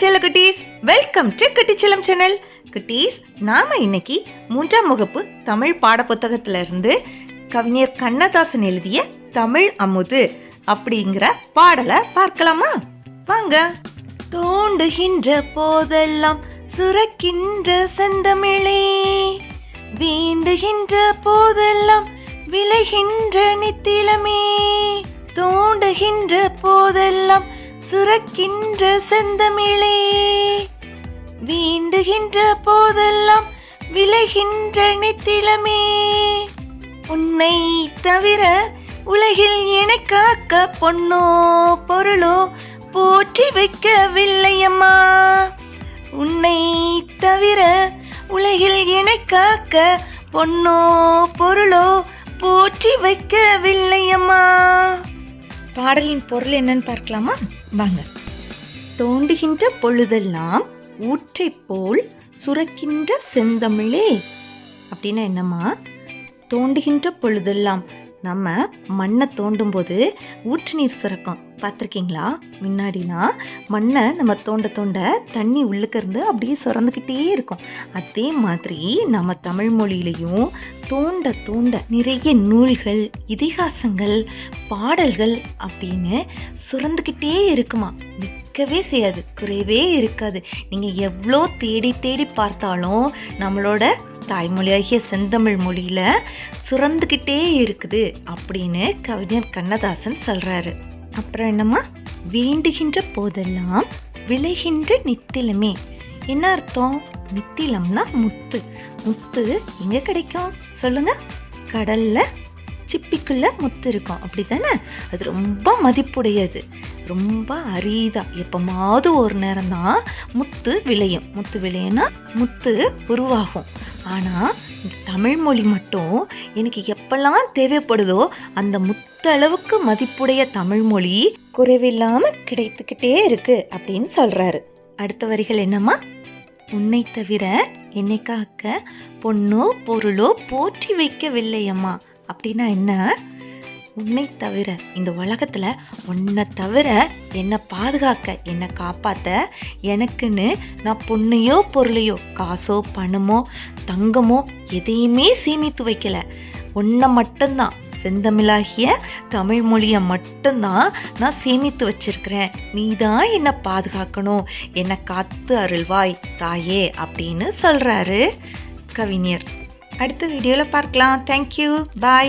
செல்ல குட்டீஸ், welcome to குட்டிச்செல்லம் channel. குட்டீஸ், நாம இன்னைக்கு 3ஆம் வகுப்பு தமிழ் பாட புத்தகத்துல இருந்து கவிஞர் கண்ணதாசன் எழுதிய தமிழ் அமுது அப்படிங்கிற பாடலை பார்க்கலாமா? வாங்க. தோண்டுகின்ற போதெல்லாம் சுரக்கின்ற செந்தமிழே, வேண்டுகின்ற போதெல்லாம் விளைகின்ற நித்திலமே, தோண்டுகின்ற போதெல்லாம் சுரக்கின்ற செந்தமிழே, வேண்டுகின்ற போதெல்லாம் விளைகின்ற நித்திலமே, உன்னை தவிர உலகில் என்னை காக்க பொன்னோ பொருளோ போற்றி வைக்கவில்லையம்மா, உன்னை தவிர உலகில் என்னை காக்க பொன்னோ பொருளோ போற்றி வைக்கவில்லையம்மா. பாடலின் பொருள் என்னன்னு பார்க்கலாமா? வாங்க. தோண்டுகின்ற பொழுதெல்லாம் ஊற்றை போல் சுரக்கின்ற செந்தமிழே அப்படின்னா என்னம்மா? தோண்டுகின்ற பொழுதெல்லாம் நம்ம மண்ணை தோண்டும் போது ஊற்று நீர் சுரக்கும், பார்த்துருக்கீங்களா? முன்னாடினா மண்ணை நம்ம தோண்ட தோண்ட தண்ணி உள்ளுக்க இருந்து அப்படியே சுரந்துக்கிட்டே இருக்கும். அதே மாதிரி நம்ம தமிழ் மொழியிலையும் தோண்ட தோண்ட நிறைய நூல்கள், இதிகாசங்கள், பாடல்கள் அப்படின்னு சுரந்துக்கிட்டே இருக்குமா. நிற்கவே செய்யாது, குறையவே இருக்காது. நீங்கள் எவ்வளோ தேடி தேடி பார்த்தாலும் நம்மளோட தாய்மொழியாகிய செந்தமிழ் மொழியில் சுரந்துக்கிட்டே இருக்குது அப்படின்னு கவிஞர் கண்ணதாசன் சொல்கிறாரு. அப்புறம் என்னம்மா? வேண்டுகின்ற போதெல்லாம் விளைகின்ற நித்திலமே. என்ன அர்த்தம்? நித்திலம்னா முத்து. முத்து எங்கே கிடைக்கும் சொல்லுங்க? கடல்ல சிப்பிக்குள்ள முத்து இருக்கும், அப்படி தானே? அது ரொம்ப மதிப்புடையது, ரொம்ப அரிதா, எப்போமாவது ஒரு நேரம் தான் முத்து விளையும். முத்து விளையும்னா முத்து உருவாகும். ஆனால் தமிழ் மொழி மட்டும் எனக்கு எப்பெல்லாம் தேவைப்படுதோ அந்த முத்தளவுக்கு மதிப்புடைய தமிழ் மொழி குறைவில்லாமல் கிடைத்துக்கிட்டே இருக்கு அப்படின்னு சொல்றாரு. அடுத்த வரிகள் என்னம்மா? உன்னை தவிர என்னை காக்க பொன்னோ பொருளோ போற்றி வைக்கவில்லையம்மா அப்படின்னா என்ன? உன்னை தவிர, இந்த உலகத்தில் உன்னை தவிர என்னை பாதுகாக்க, என்னை காப்பாற்ற எனக்குன்னு நான் பொண்ணையோ பொருளையோ, காசோ பணமோ தங்கமோ எதையுமே சேமித்து வைக்கல. உன்னை மட்டும்தான், செந்தமிழாகிய தமிழ் மொழியை மட்டும்தான் நான் சேமித்து வச்சிருக்கிறேன். நீ தான் என்னை பாதுகாக்கணும், என்னை காத்து அருள்வாய் தாயே அப்படின்னு சொல்கிறாரு கவிஞர். அடுத்த வீடியோவில் பார்க்கலாம். தேங்க்யூ, பாய்.